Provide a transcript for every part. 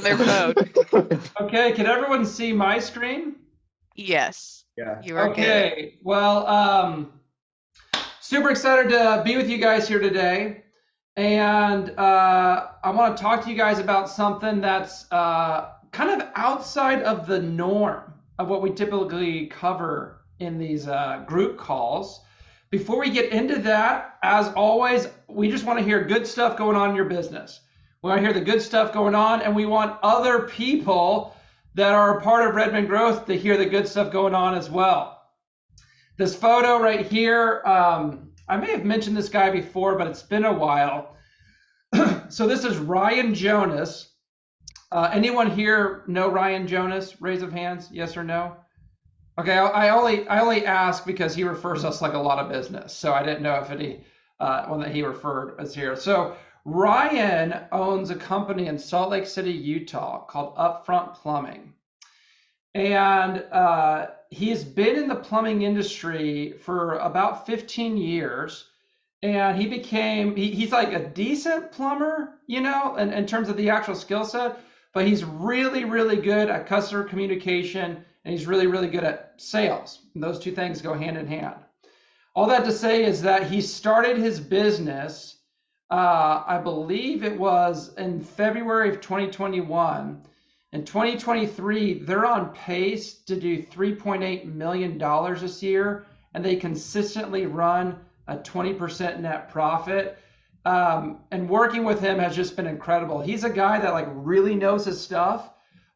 their phone. Okay, can everyone see my screen? Yes. Yeah. You are good. Okay, well, super excited to be with you guys here today. And I want to talk to you guys about something that's kind of outside of the norm of what we typically cover in these group calls. Before we get into that, as always, we just want to hear good stuff going on in your business. We want to hear the good stuff going on, and we want other people that are a part of Redmond Growth to hear the good stuff going on as well. This photo right here, I may have mentioned this guy before, but it's been a while. So this is Ryan Jonas. Anyone here know Ryan Jonas? Raise of hands, yes or no? Okay, I only ask because he refers us like a lot of business, so I didn't know if any one that he referred us here. So Ryan owns a company in Salt Lake City, Utah called Upfront Plumbing, and he's been in the plumbing industry for about 15 years. And he's like a decent plumber, you know, in terms of the actual skill set, but he's really, really good at customer communication, and he's really, really good at sales. And those two things go hand in hand. All that to say is that he started his business, I believe it was in February of 2021. In 2023, they're on pace to do $3.8 million this year, and they consistently run a 20% net profit. And working with him has just been incredible. He's a guy that like really knows his stuff,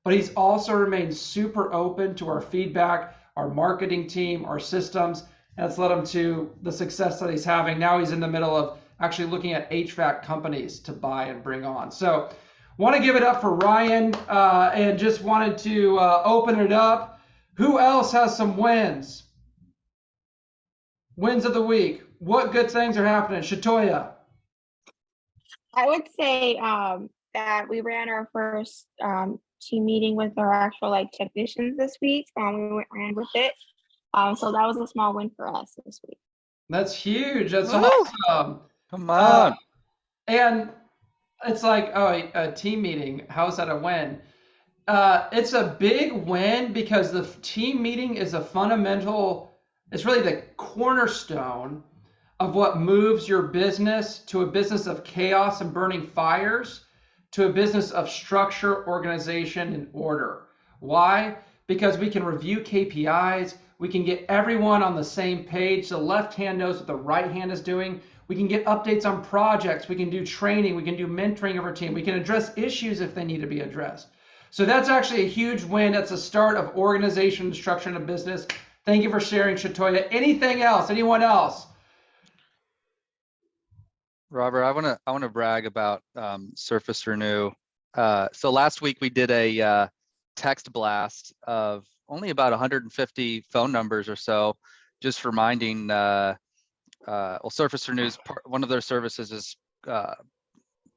but he's also remained super open to our feedback, our marketing team, our systems, and it's led him to the success that he's having. Now he's in the middle of actually looking at HVAC companies to buy and bring on. So want to give it up for Ryan, and just wanted to open it up. Who else has some wins? Wins of the week. What good things are happening? Shatoya. I would say that we ran our first team meeting with our actual like technicians this week. Ran with it. So that was a small win for us this week. That's huge. That's Woo! awesome. Come on. And it's like, oh, a team meeting. How is that a win? It's a big win because the team meeting is a fundamental, it's really the cornerstone of what moves your business to a business of chaos and burning fires to a business of structure, organization, and order. Why? Because we can review KPIs. We can get everyone on the same page. The left hand knows what the right hand is doing. We can get updates on projects. We can do training. We can do mentoring of our team. We can address issues if they need to be addressed. So that's actually a huge win. That's the start of organization and structure in a business. Thank you for sharing, Shatoya. Anything else? Anyone else? Robert, I wanna brag about Surface Renew. So last week we did a text blast of only about 150 phone numbers or so, just reminding. Well, Surface Renew's one of their services is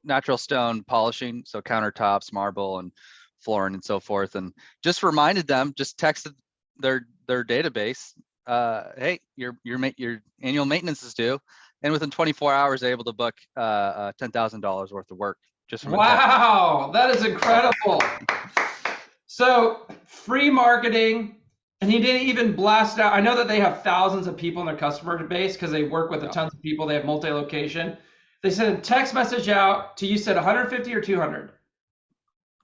natural stone polishing, so countertops, marble, and flooring, and so forth. And just reminded them, just texted their database, hey, your annual maintenance is due. And within 24 hours, they're able to book $10,000 worth of work. Just from wow, that is incredible. So free marketing, and he didn't even blast out. I know that they have thousands of people in their customer base because they work with a tons of people. They have multi-location. They sent a text message out to, you said 150 or 200?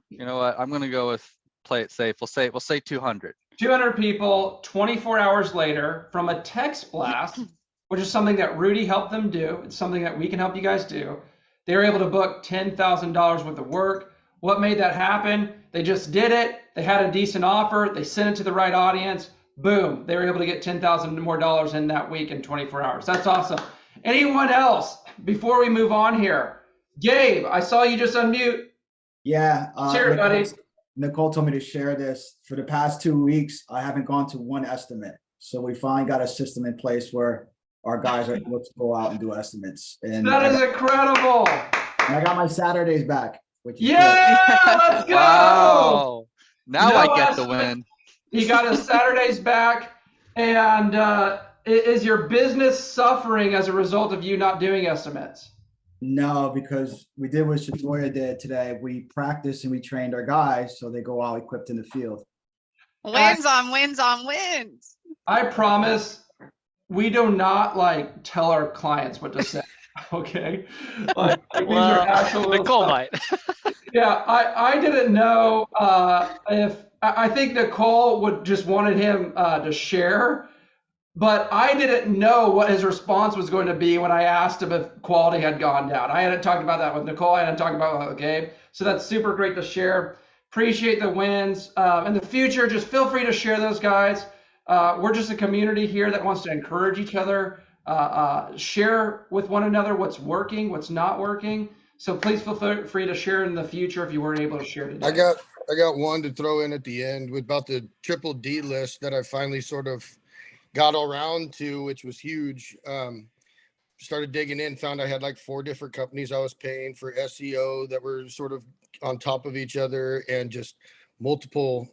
You know what? I'm gonna go with play it safe. We'll say 200. 200 people, 24 hours later, from a text blast, which is something that Rudy helped them do. It's something that we can help you guys do. They were able to book $10,000 worth of work. What made that happen? They just did it. They had a decent offer. They sent it to the right audience. Boom. They were able to get $10,000 more dollars in that week in 24 hours. That's awesome. Anyone else before we move on here? Gabe, I saw you just unmute. Yeah. Share it, buddy. Nicole told me to share this. For the past 2 weeks, I haven't gone to one estimate. So we finally got a system in place where our guys are able to go out and do estimates. And that is incredible. And I got my Saturdays back, which is yeah, let's go. Wow. Now No I get the estimate. win. He got his Saturdays back. And is your business suffering as a result of you not doing estimates? No, because we did what Shatoya did today. We practiced and we trained our guys so they go out equipped in the field. Wins on wins on wins. I promise we do not like tell our clients what to say. Okay. Like these are actual little Nicole stuff. might. Yeah, I didn't know if I think Nicole would just wanted him to share, but I didn't know what his response was going to be when I asked him if quality had gone down. I hadn't talked about that with Nicole. I hadn't talked about it with Gabe. So that's super great to share. Appreciate the wins. In the future, just feel free to share those, guys. We're just a community here that wants to encourage each other, share with one another what's working, what's not working. So please feel free to share in the future if you weren't able to share today. I got one to throw in at the end with about the triple D list that I finally sort of got around to, which was huge. Started digging in, found I had like 4 different companies I was paying for SEO that were sort of on top of each other, and just multiple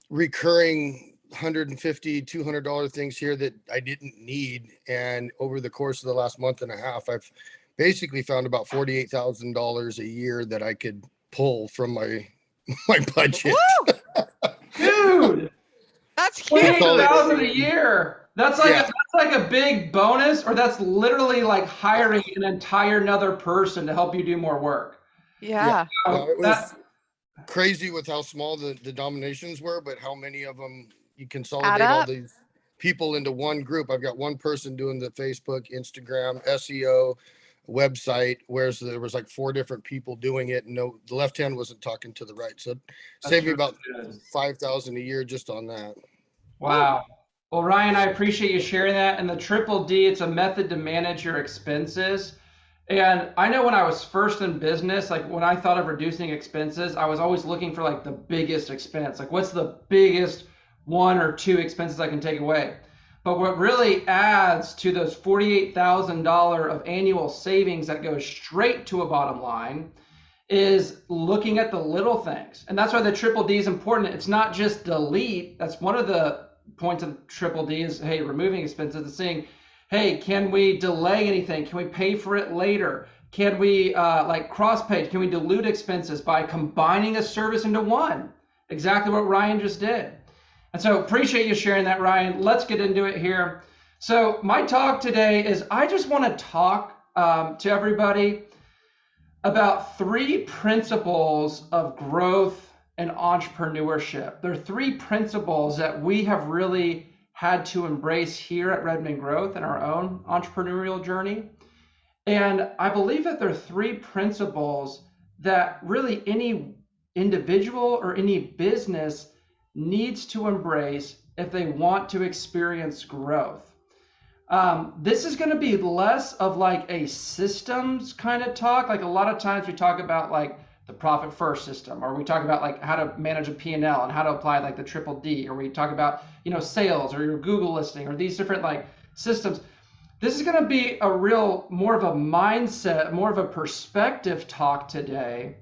recurring $150, $200 things here that I didn't need. And over the course of the last month and a half, I've basically found about $48,000 a year that I could pull from my budget. Dude, That's huge. $28,000 a year. That's like a big bonus, or that's literally like hiring an entire another person to help you do more work. Yeah. It was crazy with how small the dominations were, but how many of them you consolidate all up. these people into one group. I've got one person doing the Facebook, Instagram, SEO, website, whereas there was like 4 different people doing it. And no, the left hand wasn't talking to the right. So it saved me about $5,000 a year just on that. Wow. Well, Ryan, I appreciate you sharing that. And the triple D, it's a method to manage your expenses. And I know when I was first in business, like when I thought of reducing expenses, I was always looking for like the biggest expense. Like what's the biggest 1 or 2 expenses I can take away? But what really adds to those $48,000 of annual savings that goes straight to a bottom line is looking at the little things. And that's why the triple D is important. It's not just delete. That's one of the points of triple D is, hey, removing expenses. It's saying, hey, can we delay anything? Can we pay for it later? Can we like cross pay? Can we dilute expenses by combining a service into one? Exactly what Ryan just did. And so appreciate you sharing that, Ryan. Let's get into it here. So my talk today is I just want to talk to everybody about 3 principles of growth and entrepreneurship. There are 3 principles that we have really had to embrace here at Redmond Growth in our own entrepreneurial journey. And I believe that there are 3 principles that really any individual or any business needs to embrace if they want to experience growth. This is going to be less of like a systems kind of talk. Like a lot of times we talk about like the profit first system, or we talk about like how to manage a P&L and how to apply like the triple D, or we talk about, sales or your Google listing or these different like systems. This is going to be a real, more of a mindset, more of a perspective talk today.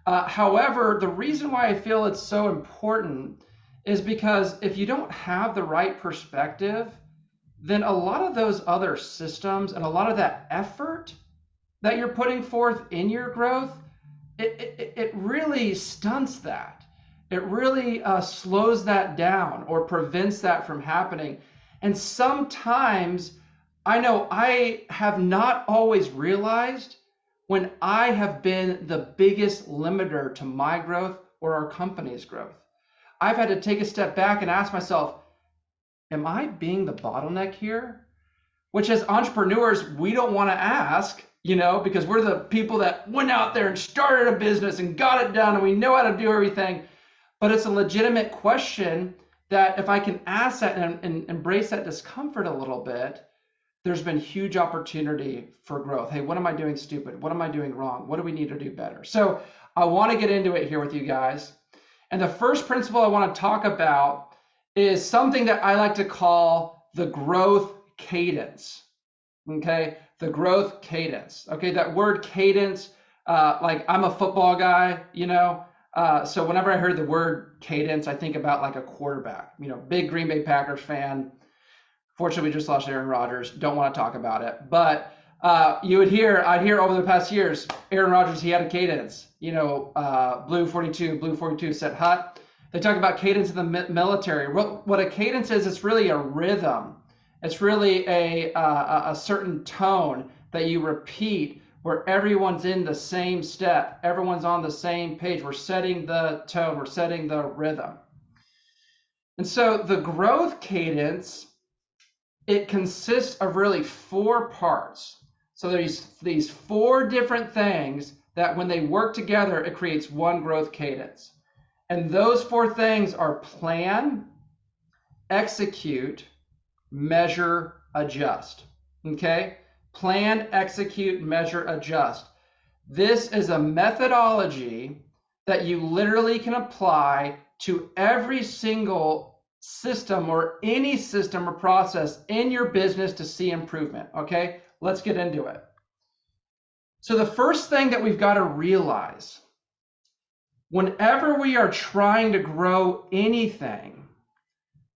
However, the reason why I feel it's so important is because if you don't have the right perspective, then a lot of those other systems and a lot of that effort that you're putting forth in your growth, it really stunts that. It really slows that down or prevents that from happening. And sometimes I know I have not always realized when I have been the biggest limiter to my growth or our company's growth. I've had to take a step back and ask myself, am I being the bottleneck here? Which as entrepreneurs, we don't want to ask, because we're the people that went out there and started a business and got it done and we know how to do everything. But it's a legitimate question that if I can ask that and embrace that discomfort a little bit, there's been huge opportunity for growth. Hey, what am I doing stupid? What am I doing wrong? What do we need to do better? So I want to get into it here with you guys. And the first principle I want to talk about is something that I like to call the growth cadence. Okay, the growth cadence. Okay, that word cadence, like I'm a football guy, so whenever I heard the word cadence, I think about like a quarterback, big Green Bay Packers fan. Fortunately, we just lost Aaron Rodgers. Don't want to talk about it. But I'd hear over the past years, Aaron Rodgers, he had a cadence, blue 42 set hut. They talk about cadence in the military. What a cadence is, it's really a rhythm. It's really a certain tone that you repeat where everyone's in the same step. Everyone's on the same page. We're setting the tone. We're setting the rhythm. And so the growth cadence, it consists of really 4 parts. So there's these 4 different things that when they work together, it creates one growth cadence. And those 4 things are plan, execute, measure, adjust. Okay? Plan, execute, measure, adjust. This is a methodology that you literally can apply to every single system or any system or process in your business to see improvement. Okay? Let's get into it. So the first thing that we've got to realize, whenever we are trying to grow anything,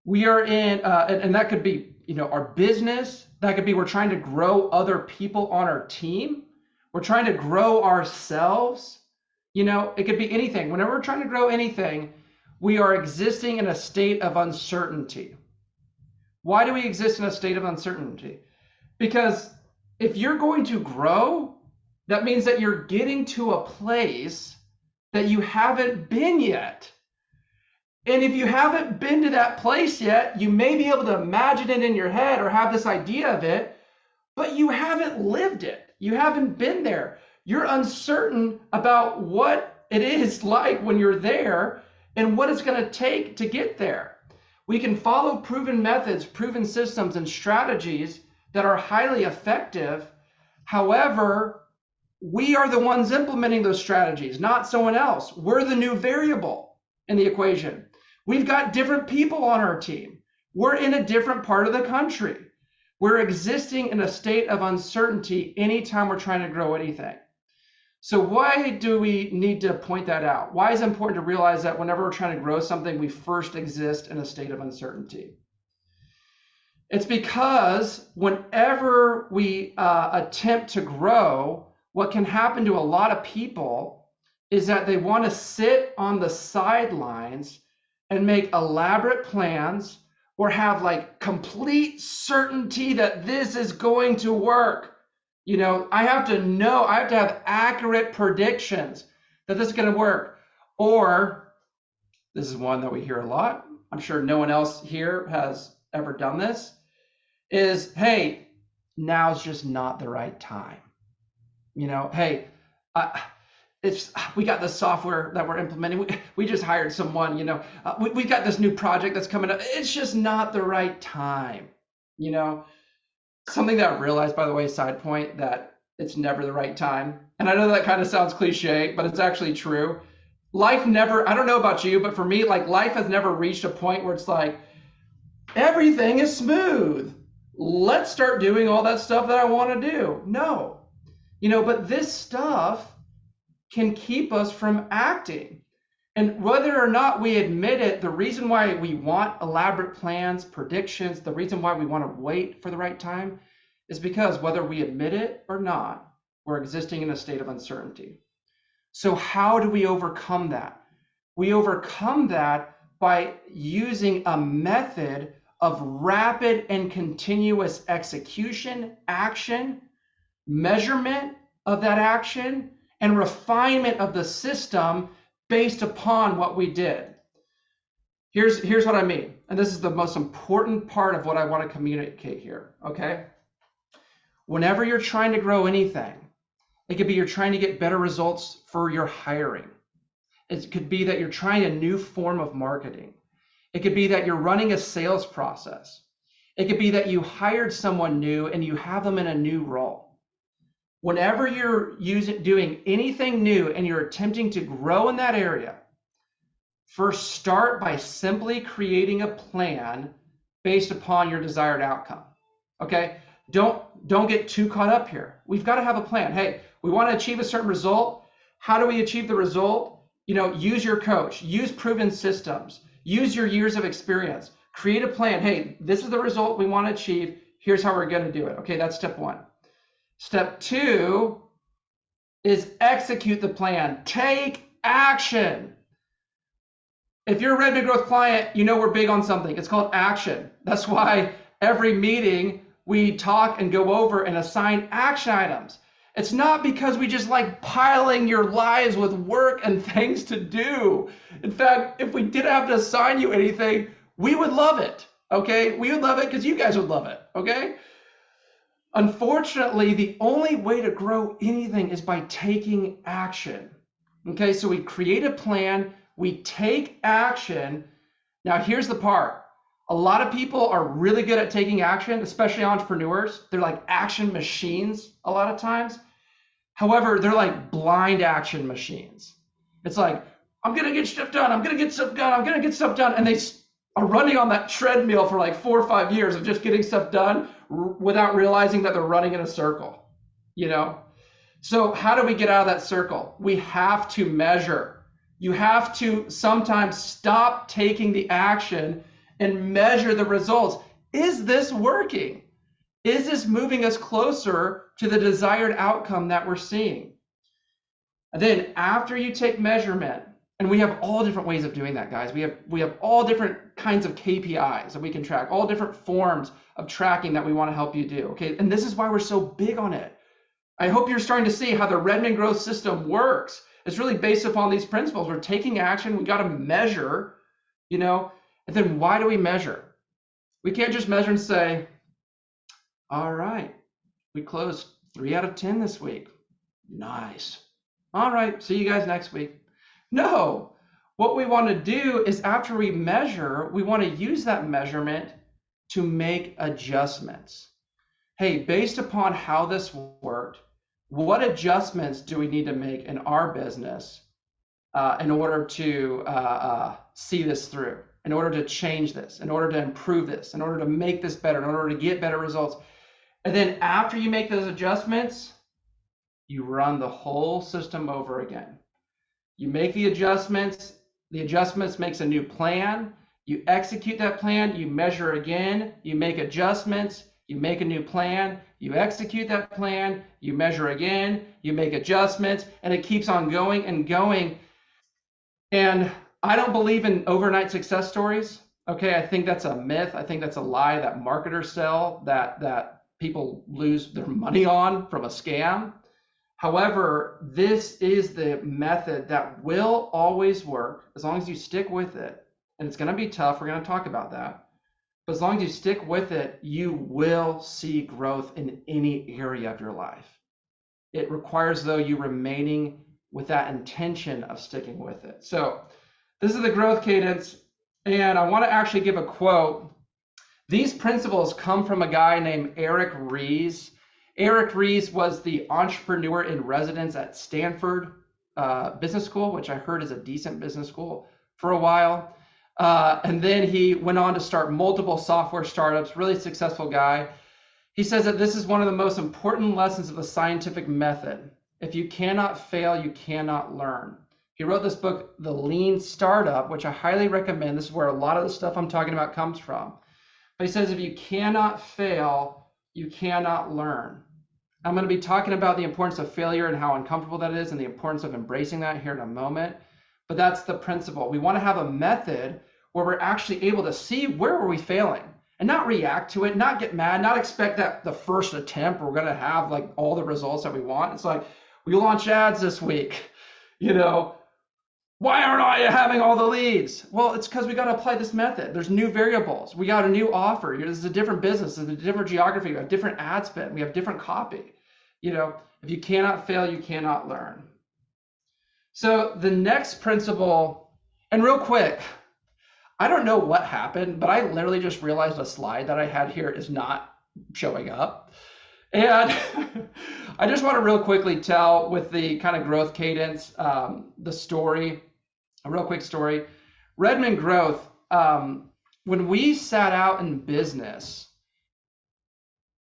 we are in, and that could be, our business. That could be we're trying to grow other people on our team. We're trying to grow ourselves. It could be anything. Whenever we're trying to grow anything, we are existing in a state of uncertainty. Why do we exist in a state of uncertainty? Because if you're going to grow, that means that you're getting to a place that you haven't been yet. And if you haven't been to that place yet, you may be able to imagine it in your head or have this idea of it, but you haven't lived it. You haven't been there. You're uncertain about what it is like when you're there and what it's going to take to get there. We can follow proven methods, proven systems, and strategies that are highly effective. However, we are the ones implementing those strategies, not someone else. We're the new variable in the equation. We've got different people on our team. We're in a different part of the country. We're existing in a state of uncertainty anytime we're trying to grow anything. So why do we need to point that out? Why is it important to realize that whenever we're trying to grow something, we first exist in a state of uncertainty? It's because whenever we attempt to grow, what can happen to a lot of people is that they want to sit on the sidelines and make elaborate plans or have like complete certainty that this is going to work. I have to have accurate predictions that this is going to work. Or this is one that we hear a lot. I'm sure no one else here has ever done this, is, hey, now's just not the right time. Hey, we got this software that we're implementing. We just hired someone, we got this new project that's coming up. It's just not the right time. Something that I realized, by the way, side point, that it's never the right time. And I know that kind of sounds cliche, but it's actually true. Life never, I don't know about you, but for me, like life has never reached a point where it's like, everything is smooth. Let's start doing all that stuff that I want to do. No, but this stuff can keep us from acting. And whether or not we admit it, the reason why we want elaborate plans, predictions, the reason why we want to wait for the right time is because whether we admit it or not, we're existing in a state of uncertainty. So how do we overcome that? We overcome that by using a method of rapid and continuous execution, action, measurement of that action, and refinement of the system based upon what we did. Here's what I mean, and this is the most important part of what I want to communicate here, okay? Whenever you're trying to grow anything, it could be you're trying to get better results for your hiring. It could be that you're trying a new form of marketing. It could be that you're running a sales process. It could be that you hired someone new and you have them in a new role. Whenever you're doing anything new and you're attempting to grow in that area, first start by simply creating a plan based upon your desired outcome. Okay? Don't get too caught up here. We've got to have a plan. Hey, we want to achieve a certain result. How do we achieve the result? Use your coach, use proven systems, use your years of experience, create a plan. Hey, this is the result we want to achieve. Here's how we're going to do it. Okay, that's step one. Step 2 is execute the plan. Take action. If you're a Redmond Growth client, you know we're big on something. It's called action. That's why every meeting we talk and go over and assign action items. It's not because we just like piling your lives with work and things to do. In fact, if we didn't have to assign you anything, we would love it, okay? We would love it because you guys would love it, okay? Unfortunately, the only way to grow anything is by taking action, okay? So we create a plan, we take action. Now, here's the part. A lot of people are really good at taking action, especially entrepreneurs. They're like action machines a lot of times. However, they're like blind action machines. It's like, I'm going to get stuff done. I'm going to get stuff done. I'm going to get stuff done. And they are running on that treadmill for like 4 or 5 years of just getting stuff done without realizing that they're running in a circle, you know? So how do we get out of that circle? We have to measure. You have to sometimes stop taking the action and measure the results. Is this working? Is this moving us closer to the desired outcome that we're seeing? And then after you take measurement, and we have all different ways of doing that, guys. We have all different kinds of KPIs that we can track, all different forms of tracking that we want to help you do, okay? And this is why we're so big on it. I hope you're starting to see how the Redmond Growth System works. It's really based upon these principles. We're taking action, we got to measure, you know, and then why do we measure? We can't just measure and say, all right, we closed 3 out of 10 this week. Nice. All right, see you guys next week. No, what we want to do is after we measure, we want to use that measurement to make adjustments. Hey, based upon how this worked, what adjustments do we need to make in our business in order to see this through, in order to change this, in order to improve this, in order to make this better, in order to get better results? And then after you make those adjustments, you run the whole system over again. You make the adjustments makes a new plan, you execute that plan, you measure again, you make adjustments, you make a new plan, you execute that plan, you measure again, you make adjustments, and it keeps on going and going. And I don't believe in overnight success stories. Okay, I think that's a myth. I think that's a lie that marketers sell, that people lose their money on from a scam. However, this is the method that will always work as long as you stick with it. And it's going to be tough. We're going to talk about that. But as long as you stick with it, you will see growth in any area of your life. It requires, though, you remaining with that intention of sticking with it. So this is the growth cadence. And I want to actually give a quote. These principles come from a guy named Eric Ries. Eric Ries was the entrepreneur in residence at Stanford Business School, which I heard is a decent business school for a while. And then he went on to start multiple software startups, really successful guy. He says that this is one of the most important lessons of the scientific method. If you cannot fail, you cannot learn. He wrote this book, The Lean Startup, which I highly recommend. This is where a lot of the stuff I'm talking about comes from. But he says, if you cannot fail, you cannot learn. I'm going to be talking about the importance of failure and how uncomfortable that is and the importance of embracing that here in a moment. But that's the principle. We want to have a method where we're actually able to see where are we failing and not react to it, not get mad, not expect that the first attempt we're going to have like all the results that we want. It's like, we launched ads this week, you know, why aren't I having all the leads? Well, it's because we got to apply this method. There's new variables. We got a new offer. This is a different business. It's a different geography. We have different ad spend. We have different copy. You know, if you cannot fail, you cannot learn. So the next principle, and real quick, I don't know what happened, but I literally just realized a slide that I had here is not showing up. And I just want to real quickly tell with the kind of growth cadence, the story, a real quick story. Redmond Growth, when we sat out in business,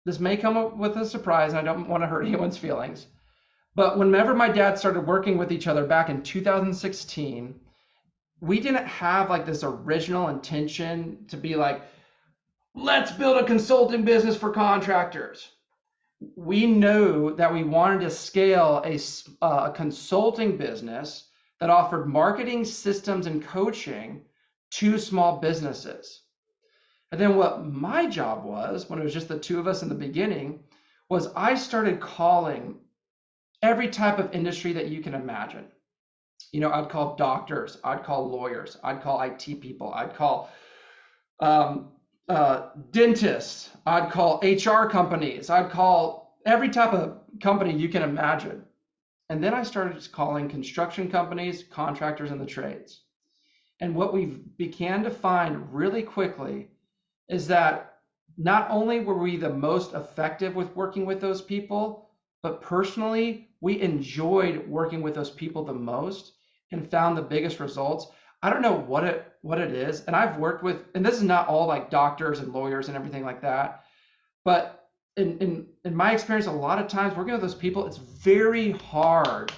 this may come up with a surprise, and I don't want to hurt anyone's feelings, but whenever my dad started working with each other back in 2016, we didn't have like this original intention to be like, let's build a consulting business for contractors. we knew that we wanted to scale a consulting business that offered marketing systems and coaching to small businesses. And then what my job was, when it was just the two of us in the beginning, was I started calling every type of industry that you can imagine. You know, I'd call doctors, I'd call lawyers, I'd call IT people, I'd call dentists, I'd call HR companies, I'd call every type of company you can imagine. And then I started calling construction companies, contractors, and the trades. And what we began to find really quickly is that not only were we the most effective with working with those people, but personally, we enjoyed working with those people the most and found the biggest results. I don't know what it is. And I've worked with, and this is not all like doctors and lawyers and everything like that, but in my experience, a lot of times working with those people, it's very hard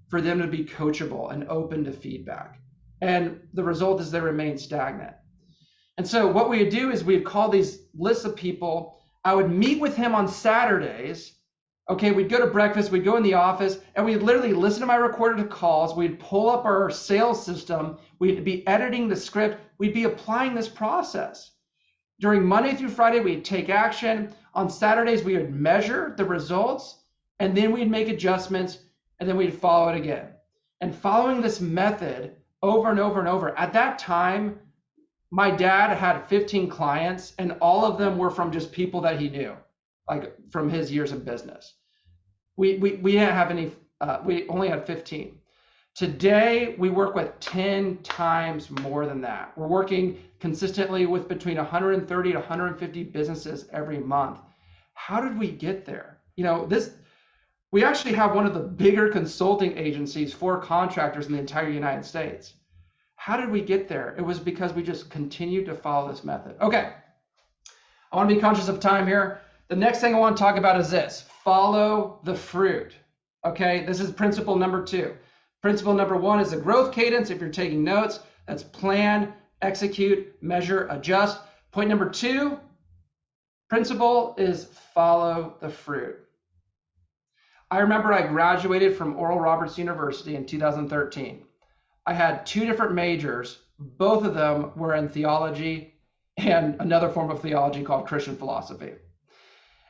for them to be coachable and open to feedback. And the result is they remain stagnant. And so what we would do is we'd call these lists of people. I would meet with him on Saturdays. Okay, we'd go to breakfast, we'd go in the office, and we'd literally listen to my recorded calls. We'd pull up our sales system. We'd be editing the script. We'd be applying this process. During Monday through Friday, we'd take action. On Saturdays, we would measure the results, and then we'd make adjustments, and then we'd follow it again. And following this method over and over and over, at that time, my dad had 15 clients, and all of them were from just people that he knew, like from his years in business. We didn't have any, we only had 15. Today, we work with 10 times more than that. We're working consistently with between 130 to 150 businesses every month. How did we get there? You know, we actually have one of the bigger consulting agencies for contractors in the entire United States. How did we get there? It was because we just continued to follow this method. Okay, I want to be conscious of time here. The next thing I want to talk about is this: follow the fruit. Okay, this is principle number 2. Principle number 1 is a growth cadence. If you're taking notes, that's plan, execute, measure, adjust. Point number 2, principle is follow the fruit. I remember I graduated from Oral Roberts University in 2013. I had 2 different majors. Both of them were in theology and another form of theology called Christian philosophy.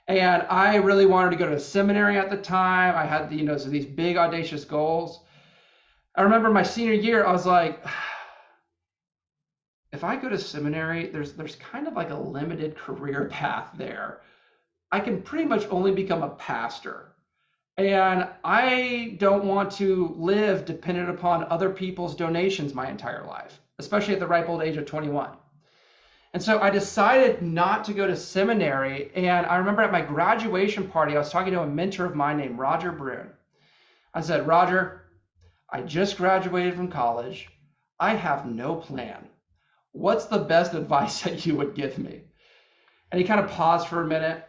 And I really wanted to go to a seminary at the time. I had, so these big audacious goals. I remember my senior year, I was like, if I go to seminary, there's kind of like a limited career path there. I can pretty much only become a pastor. And I don't want to live dependent upon other people's donations my entire life, especially at the ripe old age of 21. And so I decided not to go to seminary. And I remember at my graduation party, I was talking to a mentor of mine named Roger Brune. I said, Roger, I just graduated from college. I have no plan. What's the best advice that you would give me? And he kind of paused for a minute.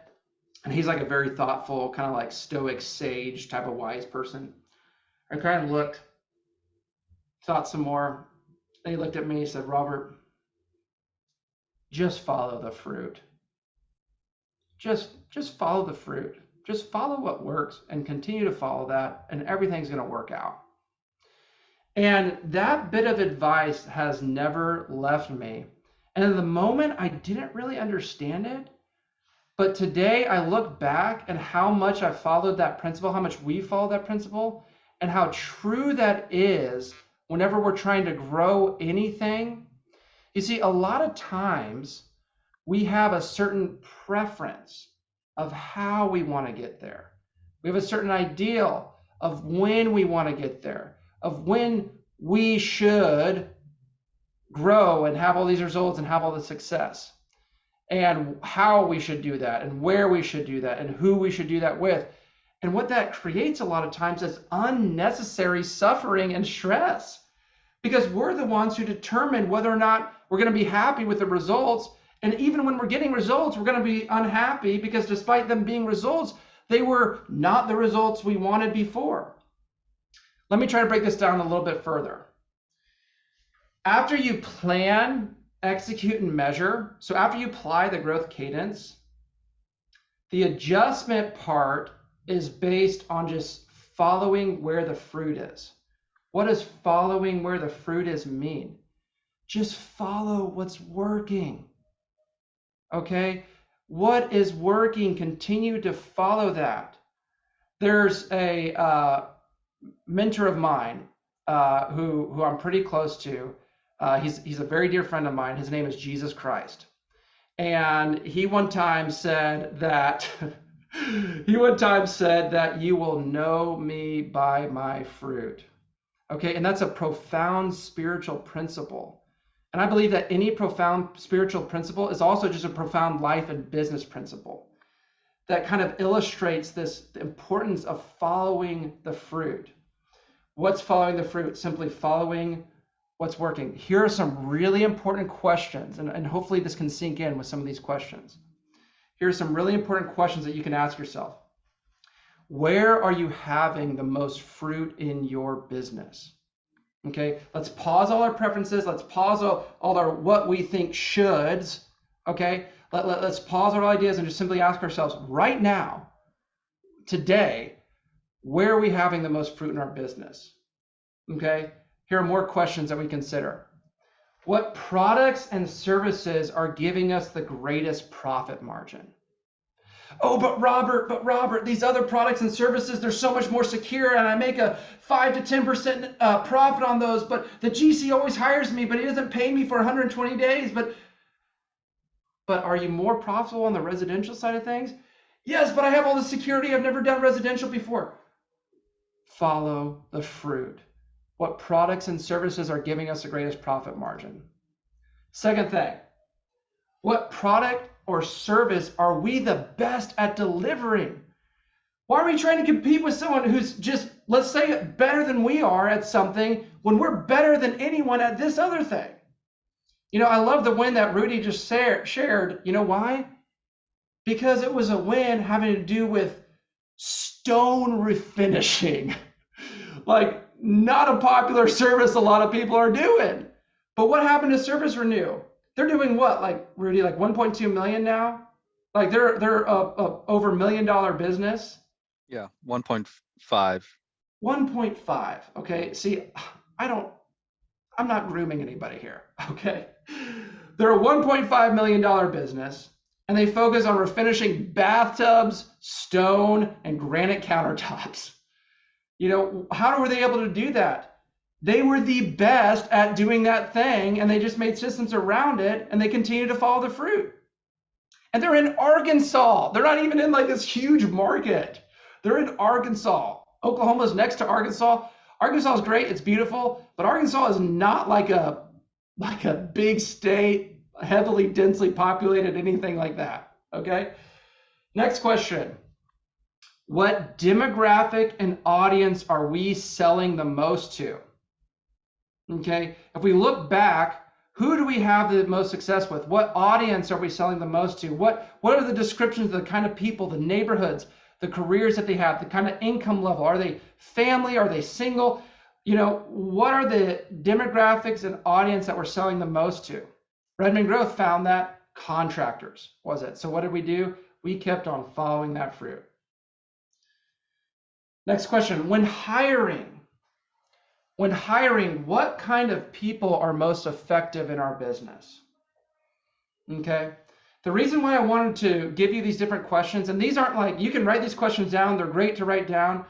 And he's like a very thoughtful, kind of like stoic sage type of wise person. I kind of looked, thought some more. And he looked at me, he said, Robert, just follow the fruit. Just follow the fruit. Just follow what works and continue to follow that, and everything's going to work out. And that bit of advice has never left me. And in the moment, I didn't really understand it. But today I look back and how much I followed that principle, how much we follow that principle, and how true that is whenever we're trying to grow anything. You see, a lot of times we have a certain preference of how we want to get there. We have a certain ideal of when we want to get there, of when we should grow and have all these results and have all the success, and how we should do that, and where we should do that, and who we should do that with. And what that creates a lot of times is unnecessary suffering and stress, because we're the ones who determine whether or not we're going to be happy with the results. And even when we're getting results, we're going to be unhappy because despite them being results, they were not the results we wanted before. Let me try to break this down a little bit further. After you plan, execute, and measure, so after you apply the growth cadence, The adjustment part is based on just following where the fruit is. What does following where the fruit is mean? Just follow what's working. Okay? What is working? Continue to follow that. There's a mentor of mine who I'm pretty close to. He's a very dear friend of mine. His name is Jesus Christ. And he one time said that you will know me by my fruit. Okay, and that's a profound spiritual principle. And I believe that any profound spiritual principle is also just a profound life and business principle that kind of illustrates the importance of following the fruit. What's following the fruit? Simply following what's working. Here are some really important questions, and hopefully this can sink in with some of these questions. Here are some really important questions that you can ask yourself. Where are you having the most fruit in your business? Okay, let's pause all our preferences. Let's pause all our what we think shoulds. Okay, let's pause our ideas and just simply ask ourselves right now, today, where are we having the most fruit in our business? Okay, here are more questions that we consider. What products and services are giving us the greatest profit margin? Oh, but Robert, these other products and services, they're so much more secure and I make a 5 to 10% profit on those, but the GC always hires me, but he doesn't pay me for 120 days. But are you more profitable on the residential side of things? Yes, but I have all the security. I've never done residential before. Follow the fruit. What products and services are giving us the greatest profit margin? Second thing, what product or service are we the best at delivering? Why are we trying to compete with someone who's just, let's say, better than we are at something when we're better than anyone at this other thing? You know, I love the win that Rudy just shared. You know why? Because it was a win having to do with stone refinishing. Like, not a popular service a lot of people are doing. But what happened to Service Renew? They're doing what, like Rudy, like 1.2 million now? Like they're over $1 million business. Yeah, 1.5. 1.5. Okay. See, I'm not grooming anybody here. Okay. They're a $1.5 million business and they focus on refinishing bathtubs, stone, and granite countertops. You know, how were they able to do that? They were the best at doing that thing and they just made systems around it and they continue to follow the fruit. And they're in Arkansas. They're not even in like this huge market. They're in Arkansas. Oklahoma's next to Arkansas. Arkansas is great. It's beautiful, but Arkansas is not like a big state, heavily densely populated, anything like that. Okay. Next question. What demographic and audience are we selling the most to? Okay, if we look back, who do we have the most success with? What audience are we selling the most to? What are the descriptions of the kind of people, the neighborhoods, the careers that they have, the kind of income level? Are they family? Are they single? You know, what are the demographics and audience that we're selling the most to? Redmond Growth found that contractors was it. So what did we do? We kept on following that fruit. Next question, when hiring, what kind of people are most effective in our business? Okay. The reason why I wanted to give you these different questions, and these aren't like, you can write these questions down, they're great to write down,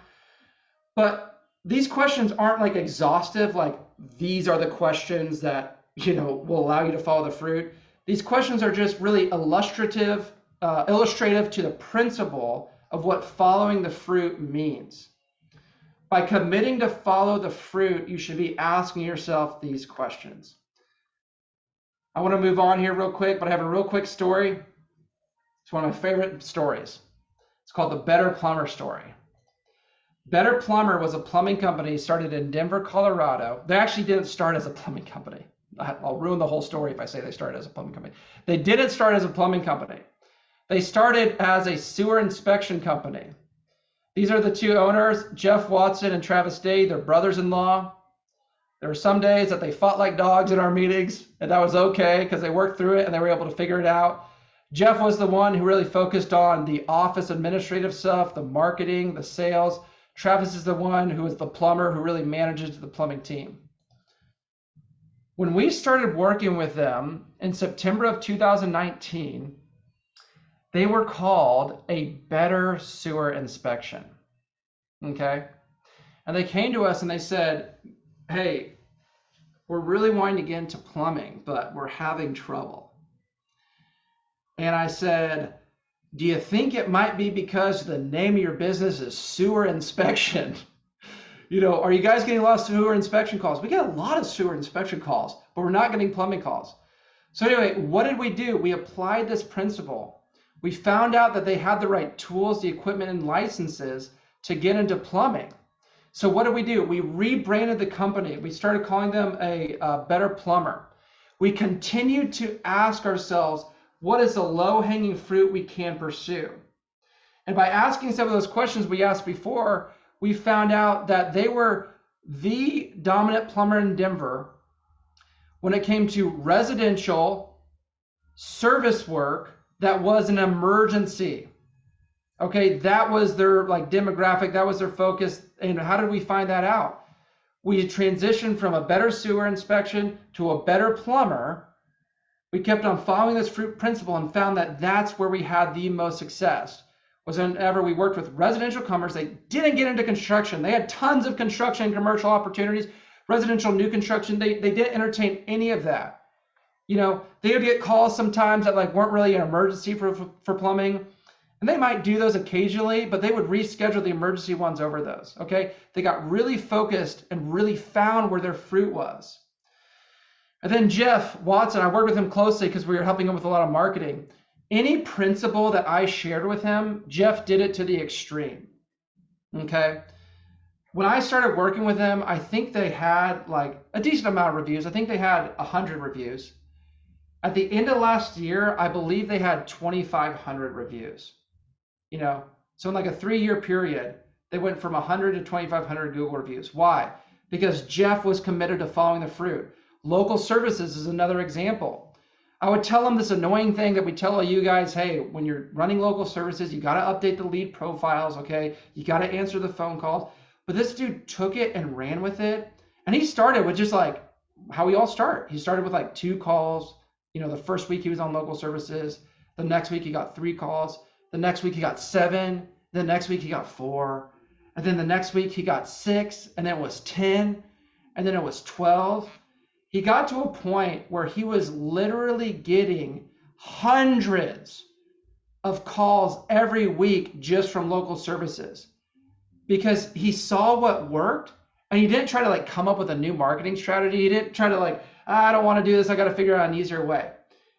but these questions aren't like exhaustive, like these are the questions that, you know, will allow you to follow the fruit. These questions are just really illustrative to the principle of what following the fruit means. By committing to follow the fruit, you should be asking yourself these questions. I want to move on here real quick, but I have a real quick story. It's one of my favorite stories. It's called the Better Plumber story. Better Plumber was a plumbing company started in Denver, Colorado. They actually didn't start as a plumbing company. I'll ruin the whole story if I say they started as a plumbing company. They didn't start as a plumbing company. They started as a sewer inspection company. These are the two owners, Jeff Watson and Travis Day. They're brothers-in-law. There were some days that they fought like dogs in our meetings, and that was okay because they worked through it and they were able to figure it out. Jeff was the one who really focused on the office administrative stuff, the marketing, the sales. Travis is the one who is the plumber who really manages the plumbing team. When we started working with them in September of 2019, they were called a better sewer inspection. Okay. And they came to us and they said, hey, we're really wanting to get into plumbing, but we're having trouble. And I said, do you think it might be because the name of your business is sewer inspection? Are you guys getting a lot of sewer inspection calls? We get a lot of sewer inspection calls, but we're not getting plumbing calls. So anyway, what did we do? We applied this principle. We found out that they had the right tools, the equipment, and licenses to get into plumbing. So what did we do? We rebranded the company. We started calling them a Better Plumber. We continued to ask ourselves, what is the low-hanging fruit we can pursue? And by asking some of those questions we asked before, we found out that they were the dominant plumber in Denver when it came to residential service work that was an emergency. Okay, that was their demographic, that was their focus. And how did we find that out? We transitioned from a better sewer inspection to a better plumber. We kept on following this fruit principle and found that that's where we had the most success. Was whenever we worked with residential plumbers, they didn't get into construction. They had tons of construction and commercial opportunities, residential new construction. They didn't entertain any of that. They would get calls sometimes that weren't really an emergency for plumbing. And they might do those occasionally, but they would reschedule the emergency ones over those, okay? They got really focused and really found where their fruit was. And then Jeff Watson, I worked with him closely because we were helping him with a lot of marketing. Any principle that I shared with him, Jeff did it to the extreme, okay? When I started working with them, I think they had a decent amount of reviews. I think they had 100 reviews. At the end of last year, I believe they had 2,500 reviews. So in a 3-year period, they went from 100 to 2,500 Google reviews. Why? Because Jeff was committed to following the fruit. Local services is another example. I would tell them this annoying thing that we tell all you guys, hey, when you're running local services, you got to update the lead profiles, okay? You got to answer the phone calls. But this dude took it and ran with it. And he started with just how we all start. He started with 2 calls. The first week he was on local services. The next week he got 3 calls. The next week he got 7. The next week he got 4. And then the next week he got 6. And then it was 10. And then it was 12. He got to a point where he was literally getting hundreds of calls every week just from local services because he saw what worked. And he didn't try to come up with a new marketing strategy. He didn't try to I don't want to do this. I got to figure out an easier way.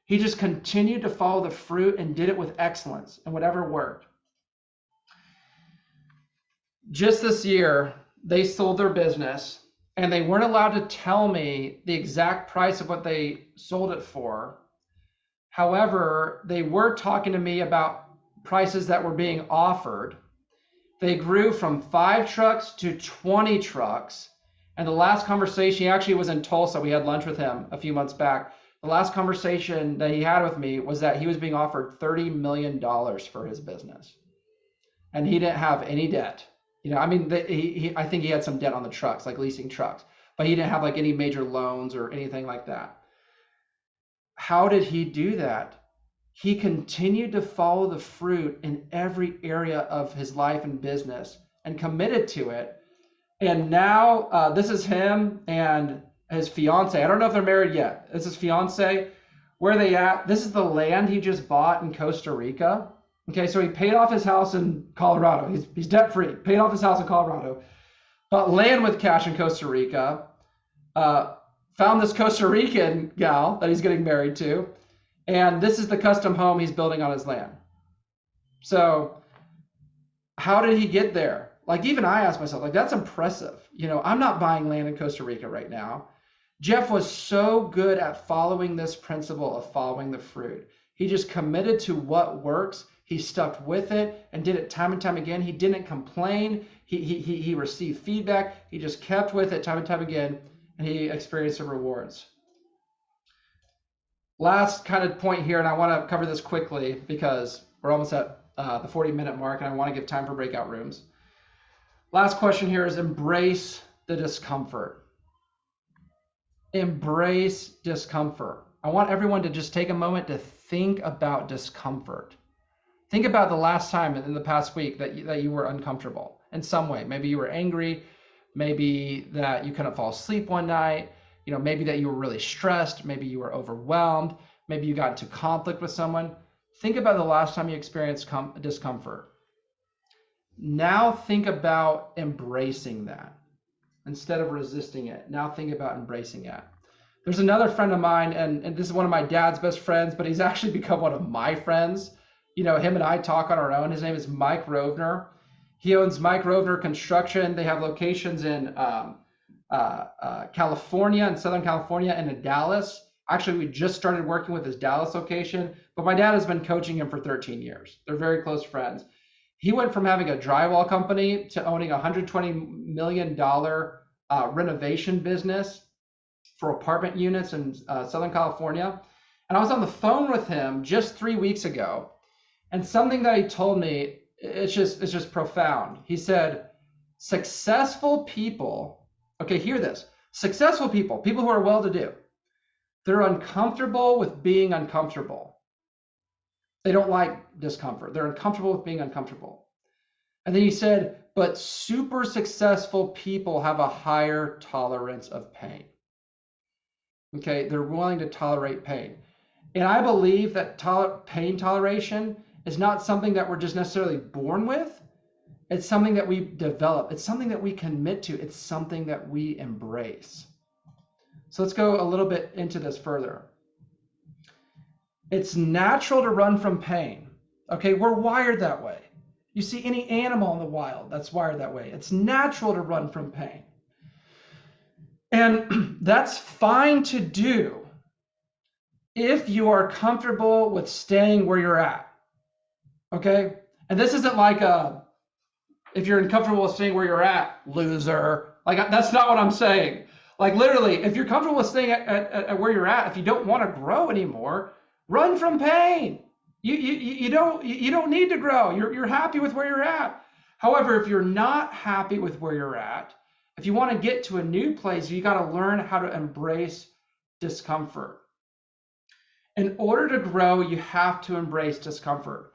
He just continued to follow the fruit and did it with excellence and whatever worked. Just this year, they sold their business and they weren't allowed to tell me the exact price of what they sold it for. However, they were talking to me about prices that were being offered. They grew from 5 trucks to 20 trucks. And the last conversation, he actually was in Tulsa. We had lunch with him a few months back. The last conversation that he had with me was that he was being offered $30 million for his business. And he didn't have any debt. I think he had some debt on the trucks, leasing trucks, but he didn't have any major loans or anything like that. How did he do that? He continued to follow the fruit in every area of his life and business and committed to it. And now this is him and his fiance. I don't know if they're married yet. This is fiance. Where are they at? This is the land he just bought in Costa Rica. Okay, so he paid off his house in Colorado. He's debt-free. Paid off his house in Colorado. Bought land with cash in Costa Rica. Found this Costa Rican gal that he's getting married to. And this is the custom home he's building on his land. So how did he get there? Even I asked myself, that's impressive. I'm not buying land in Costa Rica right now. Jeff was so good at following this principle of following the fruit. He just committed to what works. He stuck with it and did it time and time again. He didn't complain. He received feedback. He just kept with it time and time again, and he experienced the rewards. last kind of point here, and I want to cover this quickly because we're almost at the 40-minute mark, and I want to give time for breakout rooms. Last question here is embrace the discomfort. Embrace discomfort. I want everyone to just take a moment to think about discomfort. Think about the last time in the past week that you were uncomfortable in some way. Maybe you were angry, maybe that you couldn't fall asleep one night, maybe that you were really stressed, maybe you were overwhelmed, maybe you got into conflict with someone. Think about the last time you experienced discomfort. Now think about embracing that instead of resisting it. Now think about embracing it. There's another friend of mine, and this is one of my dad's best friends, but he's actually become one of my friends. Him and I talk on our own. His name is Mike Rovner. He owns Mike Rovner Construction. They have locations in California, in Southern California, and in Dallas. Actually, we just started working with his Dallas location, but my dad has been coaching him for 13 years. They're very close friends. He went from having a drywall company to owning a $120 million renovation business for apartment units in Southern California. And I was on the phone with him just 3 weeks ago, and something that he told me, it's just profound. He said, successful people, okay, hear this. Successful people who are well-to-do, they're uncomfortable with being uncomfortable. They don't like discomfort. They're uncomfortable with being uncomfortable. And then he said, but super successful people have a higher tolerance of pain. Okay, they're willing to tolerate pain. And I believe that pain toleration is not something that we're just necessarily born with. It's something that we develop. It's something that we commit to. It's something that we embrace. So let's go a little bit into this further. It's natural to run from pain. Okay, we're wired that way. You see any animal in the wild that's wired that way. It's natural to run from pain. And that's fine to do if you are comfortable with staying where you're at. Okay? And this isn't like if you're uncomfortable with staying where you're at, loser. Like, that's not what I'm saying. Like, literally, if you're comfortable with staying at where you're at, if you don't want to grow anymore, run from pain. You don't need to grow. You're happy with where you're at. However, if you're not happy with where you're at, if you want to get to a new place, you got to learn how to embrace discomfort. In order to grow, you have to embrace discomfort.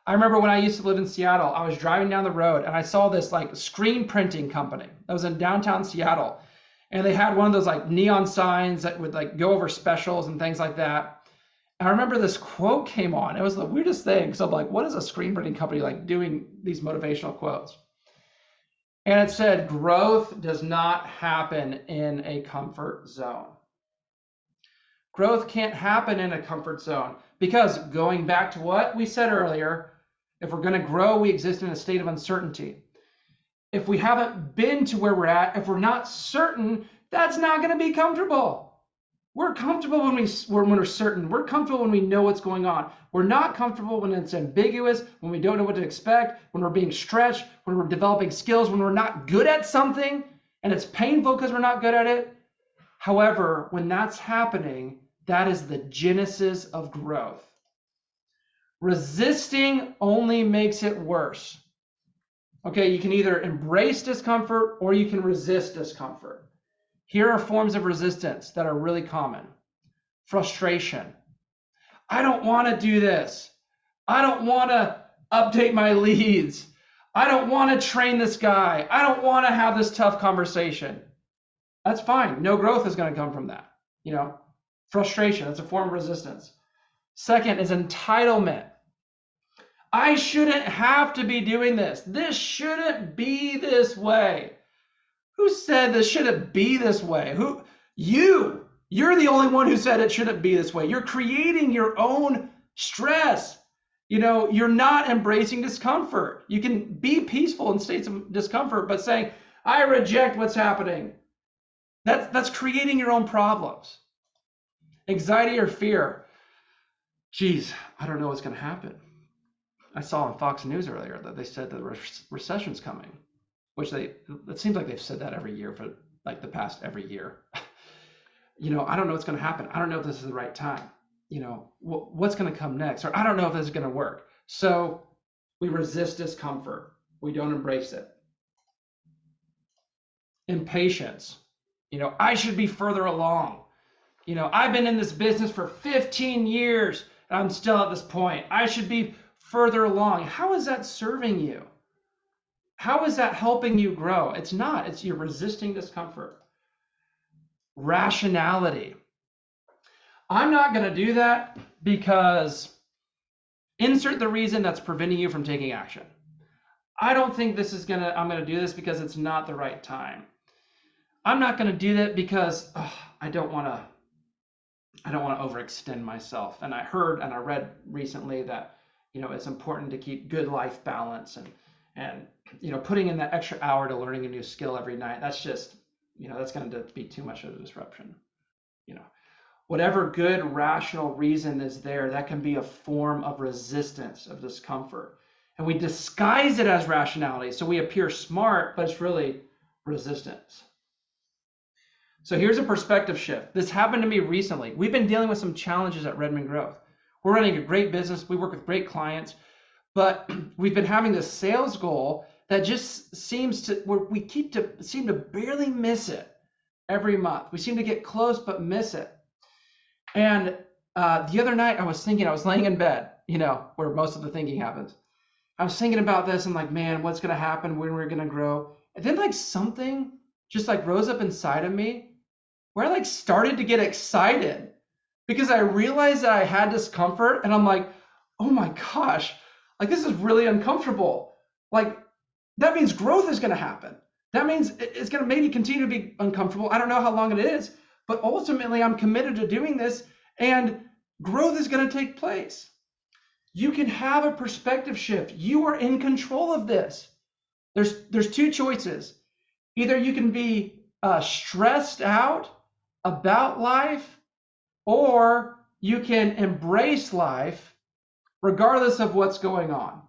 I remember when I used to live in Seattle, I was driving down the road and I saw this like screen printing company that was in downtown Seattle. And they had one of those like neon signs that would like go over specials and things like that. And I remember this quote came on. It was the weirdest thing. So I'm like, what is a screen printing company like doing these motivational quotes? And it said, growth does not happen in a comfort zone. Growth can't happen in a comfort zone because, going back to what we said earlier, if we're going to grow, we exist in a state of uncertainty. If we haven't been to where we're at, if we're not certain, that's not going to be comfortable. We're comfortable when we're certain. We're comfortable when we know what's going on. We're not comfortable when it's ambiguous, when we don't know what to expect, when we're being stretched, when we're developing skills, when we're not good at something, and it's painful because we're not good at it. However, when that's happening, that is the genesis of growth. Resisting only makes it worse. Okay, you can either embrace discomfort or you can resist discomfort. Here are forms of resistance that are really common. Frustration. I don't want to do this. I don't want to update my leads. I don't want to train this guy. I don't want to have this tough conversation. That's fine. No growth is going to come from that. Frustration, that's a form of resistance. Second is entitlement. I shouldn't have to be doing this. This shouldn't be this way. Who said this shouldn't be this way? You're the only one who said it shouldn't be this way. You're creating your own stress. You're not embracing discomfort. You can be peaceful in states of discomfort, but saying, I reject what's happening. That's creating your own problems. Anxiety or fear. Geez, I don't know what's going to happen. I saw on Fox News earlier that they said that the recession's coming. Which it seems like they've said that every year for like the past every year. I don't know what's going to happen. I don't know if this is the right time. what's going to come next, or I don't know if this is going to work. So we resist discomfort. We don't embrace it. Impatience. I should be further along. I've been in this business for 15 years and I'm still at this point. I should be further along. How is that serving you? How is that helping you grow? It's not. It's you're resisting discomfort. Rationality. I'm not going to do that because insert the reason that's preventing you from taking action. I don't think I'm going to do this because it's not the right time. I'm not going to do that because I don't want to overextend myself. And I heard and I read recently that, it's important to keep good life balance and putting in that extra hour to learning a new skill every night. That's just, that's going to be too much of a disruption. Whatever good rational reason is there, that can be a form of resistance, of discomfort. And we disguise it as rationality. So we appear smart, but it's really resistance. So here's a perspective shift. This happened to me recently. We've been dealing with some challenges at Redmond Growth. We're running a great business. We work with great clients, but we've been having this sales goal that just seems to, we seem to barely miss it every month. We seem to get close, but miss it. And the other night I was laying in bed, where most of the thinking happens. I was thinking about this and like, man, what's going to happen when we're going to grow? And then like something just like rose up inside of me where I like started to get excited because I realized that I had discomfort and I'm like, oh my gosh, like this is really uncomfortable. Like that means growth is going to happen. That means it's going to maybe continue to be uncomfortable. I don't know how long it is, but ultimately I'm committed to doing this and growth is going to take place. You can have a perspective shift. You are in control of this. There's two choices. Either you can be stressed out about life, or you can embrace life regardless of what's going on.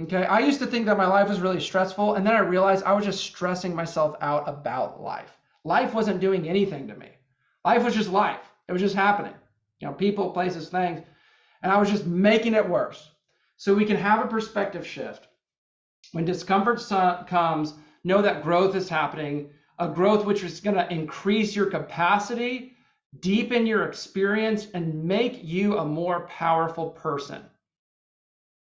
Okay, I used to think that my life was really stressful, and then I realized I was just stressing myself out about life. Life wasn't doing anything to me. Life was just life. It was just happening. People, places, things. And I was just making it worse. So we can have a perspective shift. When discomfort comes, know that growth is happening, a growth which is going to increase your capacity, deepen your experience, and make you a more powerful person.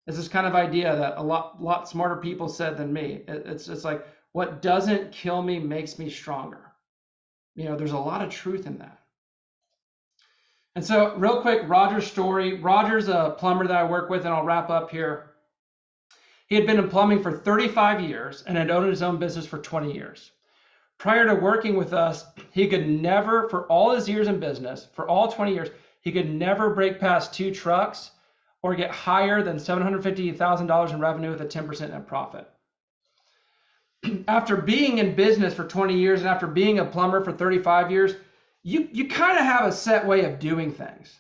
It's this kind of idea that a lot smarter people said than me. It's like, what doesn't kill me makes me stronger. There's a lot of truth in that. And so real quick, Roger's story. Roger's a plumber that I work with, and I'll wrap up here. He had been in plumbing for 35 years and had owned his own business for 20 years. Prior to working with us, he could never, for all his years in business, for all 20 years, he could never break past 2 trucks or get higher than $750,000 in revenue with a 10% net profit. After being in business for 20 years and after being a plumber for 35 years, you kind of have a set way of doing things,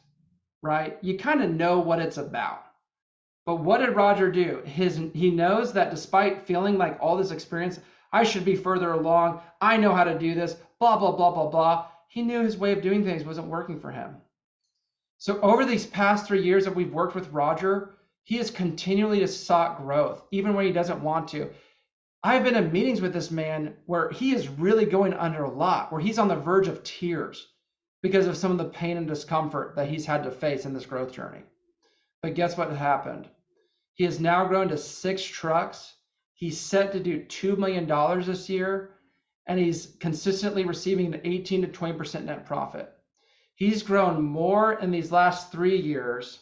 right? You kind of know what it's about. But what did Roger do? He knows that despite feeling like all this experience, I should be further along, I know how to do this, blah, blah, blah, blah, blah. He knew his way of doing things wasn't working for him. So over these past 3 years that we've worked with Roger, he has continually sought growth, even when he doesn't want to. I've been in meetings with this man where he is really going under a lot, where he's on the verge of tears because of some of the pain and discomfort that he's had to face in this growth journey. But guess what happened? He has now grown to 6 trucks. He's set to do $2 million this year, and he's consistently receiving an 18 to 20% net profit. He's grown more in these last 3 years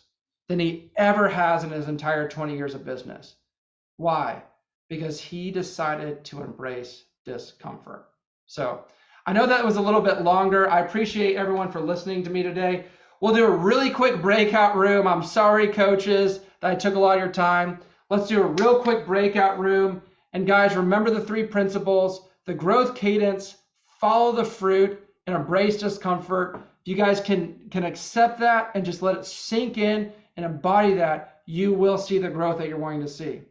than he ever has in his entire 20 years of business. Why? Because he decided to embrace discomfort. So I know that was a little bit longer. I appreciate everyone for listening to me today. We'll do a really quick breakout room. I'm sorry, coaches, that I took a lot of your time. Let's do a real quick breakout room. And guys, remember the 3 principles: the growth cadence, follow the fruit, and embrace discomfort. If you guys can accept that and just let it sink in and embody that, you will see the growth that you're wanting to see.